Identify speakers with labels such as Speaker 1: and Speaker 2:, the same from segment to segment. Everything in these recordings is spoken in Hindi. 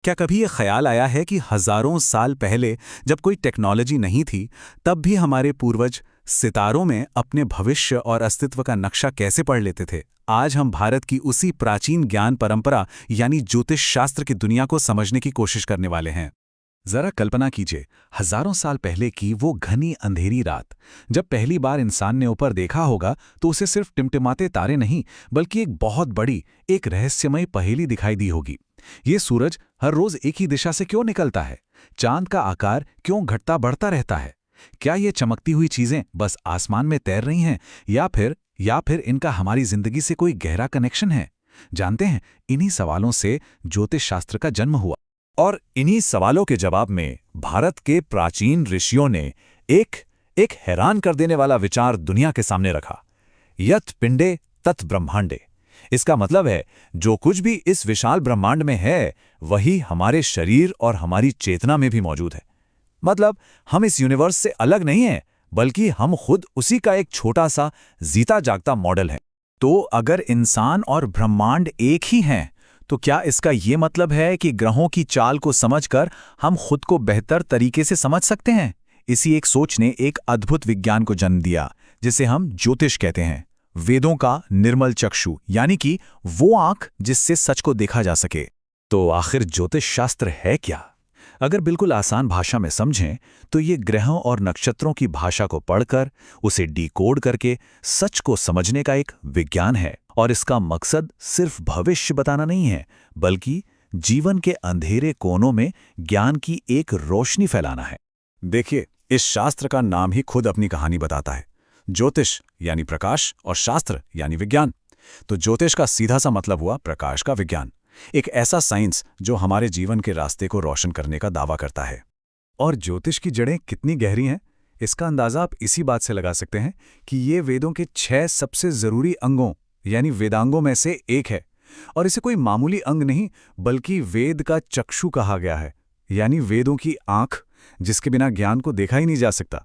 Speaker 1: क्या कभी ये ख्याल आया है कि हजारों साल पहले जब कोई टेक्नोलॉजी नहीं थी, तब भी हमारे पूर्वज सितारों में अपने भविष्य और अस्तित्व का नक्शा कैसे पढ़ लेते थे? आज हम भारत की उसी प्राचीन ज्ञान परंपरा यानी ज्योतिष शास्त्र की दुनिया को समझने की कोशिश करने वाले हैं। जरा कल्पना कीजिए, हजारों साल पहले की वो घनी अंधेरी रात, जब पहली बार इंसान ने ऊपर देखा होगा तो उसे सिर्फ टिमटिमाते तारे नहीं, बल्कि एक बहुत बड़ी, एक रहस्यमयी पहेली दिखाई दी होगी। ये सूरज हर रोज एक ही दिशा से क्यों निकलता है? चांद का आकार क्यों घटता बढ़ता रहता है? क्या ये चमकती हुई चीजें बस आसमान में तैर रही हैं, या फिर इनका हमारी जिंदगी से कोई गहरा कनेक्शन है? जानते हैं, इन्हीं सवालों से ज्योतिष शास्त्र का जन्म हुआ। और इन्हीं सवालों के जवाब में भारत के प्राचीन ऋषियों ने एक हैरान कर देने वाला विचार दुनिया के सामने रखा। यत् पिंडे तत् ब्रह्मांडे। इसका मतलब है, जो कुछ भी इस विशाल ब्रह्मांड में है वही हमारे शरीर और हमारी चेतना में भी मौजूद है। मतलब हम इस यूनिवर्स से अलग नहीं हैं, बल्कि हम खुद उसी का एक छोटा सा जीता जागता मॉडल है। तो अगर इंसान और ब्रह्मांड एक ही हैं, तो क्या इसका ये मतलब है कि ग्रहों की चाल को समझकर हम खुद को बेहतर तरीके से समझ सकते हैं? इसी एक सोच ने एक अद्भुत विज्ञान को जन्म दिया, जिसे हम ज्योतिष कहते हैं। वेदों का निर्मल चक्षु, यानी कि वो आंख जिससे सच को देखा जा सके। तो आखिर ज्योतिष शास्त्र है क्या? अगर बिल्कुल आसान भाषा में समझें तो ये ग्रहों और नक्षत्रों की भाषा को पढ़कर, उसे डिकोड करके सच को समझने का एक विज्ञान है। और इसका मकसद सिर्फ भविष्य बताना नहीं है, बल्कि जीवन के अंधेरे कोनों में ज्ञान की एक रोशनी फैलाना है। देखिए, इस शास्त्र का नाम ही खुद अपनी कहानी बताता है। ज्योतिष यानी प्रकाश और शास्त्र यानी विज्ञान। तो ज्योतिष का सीधा सा मतलब हुआ प्रकाश का विज्ञान, एक ऐसा साइंस जो हमारे जीवन के रास्ते को रोशन करने का दावा करता है। और ज्योतिष की जड़ें कितनी गहरी हैं, इसका अंदाजा आप इसी बात से लगा सकते हैं कि ये वेदों के 6 सबसे जरूरी अंगों यानी वेदांगों में से एक है। और इसे कोई मामूली अंग नहीं, बल्कि वेद का चक्षु कहा गया है, यानी वेदों की आंख, जिसके बिना ज्ञान को देखा ही नहीं जा सकता।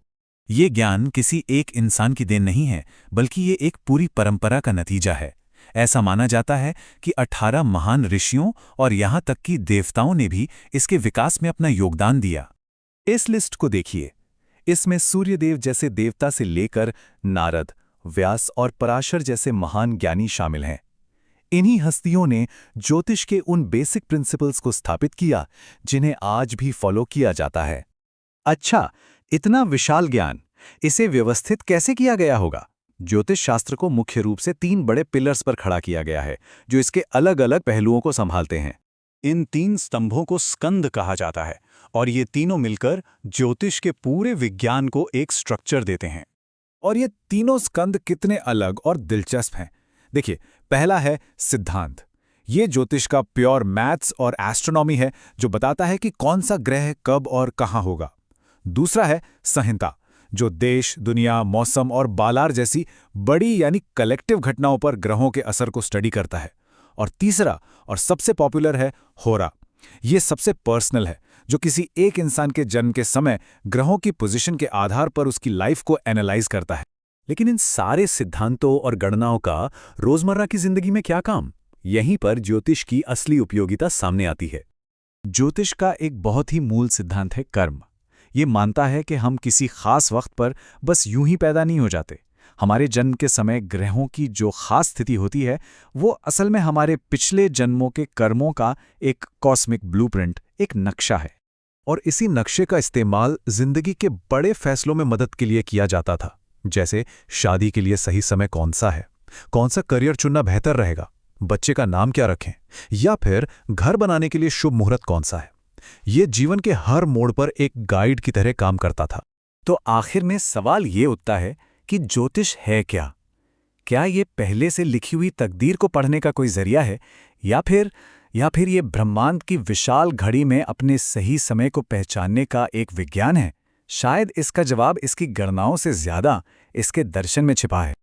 Speaker 1: ये ज्ञान किसी एक इंसान की देन नहीं है, बल्कि ये एक पूरी परंपरा का नतीजा है। ऐसा माना जाता है कि 18 महान ऋषियों और यहाँ तक कि देवताओं ने भी इसके विकास में अपना योगदान दिया। इस लिस्ट को देखिए। इसमें सूर्यदेव जैसे देवता से लेकर नारद, व्यास और पराशर जैसे महान ज्ञानी शामिल हैं। इन्हीं हस्तियों ने ज्योतिष के उन बेसिक प्रिंसिपल्स को स्थापित किया जिन्हें आज भी फॉलो किया जाता है। अच्छा, इतना विशाल ज्ञान, इसे व्यवस्थित कैसे किया गया होगा? ज्योतिष शास्त्र को मुख्य रूप से 3 बड़े पिलर्स पर खड़ा किया गया है, जो इसके अलग अलग पहलुओं को संभालते हैं। इन 3 स्तंभों को स्कंद कहा जाता है, और ये तीनों मिलकर ज्योतिष के पूरे विज्ञान को एक स्ट्रक्चर देते हैं। और ये तीनों स्कंद कितने अलग और दिलचस्प हैं। देखिए, पहला है सिद्धांत। ये ज्योतिष का प्योर मैथ्स और एस्ट्रोनॉमी है, जो बताता है कि कौन सा ग्रह कब और कहाँ होगा। दूसरा है संहिता, जो देश, दुनिया, मौसम और बालार जैसी बड़ी यानी कलेक्टिव घटनाओं पर ग्रहों के असर को स्टडी करता है। और तीसरा और सबसे पॉपुलर है होरा। ये सबसे पर्सनल है, जो किसी एक इंसान के जन्म के समय ग्रहों की पोजीशन के आधार पर उसकी लाइफ को एनालाइज करता है। लेकिन इन सारे सिद्धांतों और गणनाओं का रोजमर्रा की जिंदगी में क्या काम? यहीं पर ज्योतिष की असली उपयोगिता सामने आती है। ज्योतिष का एक बहुत ही मूल सिद्धांत है कर्म। ये मानता है कि हम किसी खास वक्त पर बस यूं ही पैदा नहीं हो जाते। हमारे जन्म के समय ग्रहों की जो खास स्थिति होती है, वो असल में हमारे पिछले जन्मों के कर्मों का एक कॉस्मिक ब्लूप्रिंट, एक नक्शा है। और इसी नक्शे का इस्तेमाल जिंदगी के बड़े फैसलों में मदद के लिए किया जाता था, जैसे शादी के लिए सही समय कौन सा है, कौन सा करियर चुनना बेहतर रहेगा, बच्चे का नाम क्या रखें, या फिर घर बनाने के लिए शुभ मुहूर्त कौन सा है। ये जीवन के हर मोड़ पर एक गाइड की तरह काम करता था। तो आखिर में सवाल ये उठता है कि ज्योतिष है क्या? क्या ये पहले से लिखी हुई तकदीर को पढ़ने का कोई जरिया है, या फिर ये ब्रह्मांड की विशाल घड़ी में अपने सही समय को पहचानने का एक विज्ञान है? शायद इसका जवाब इसकी गणनाओं से ज्यादा इसके दर्शन में छिपा है।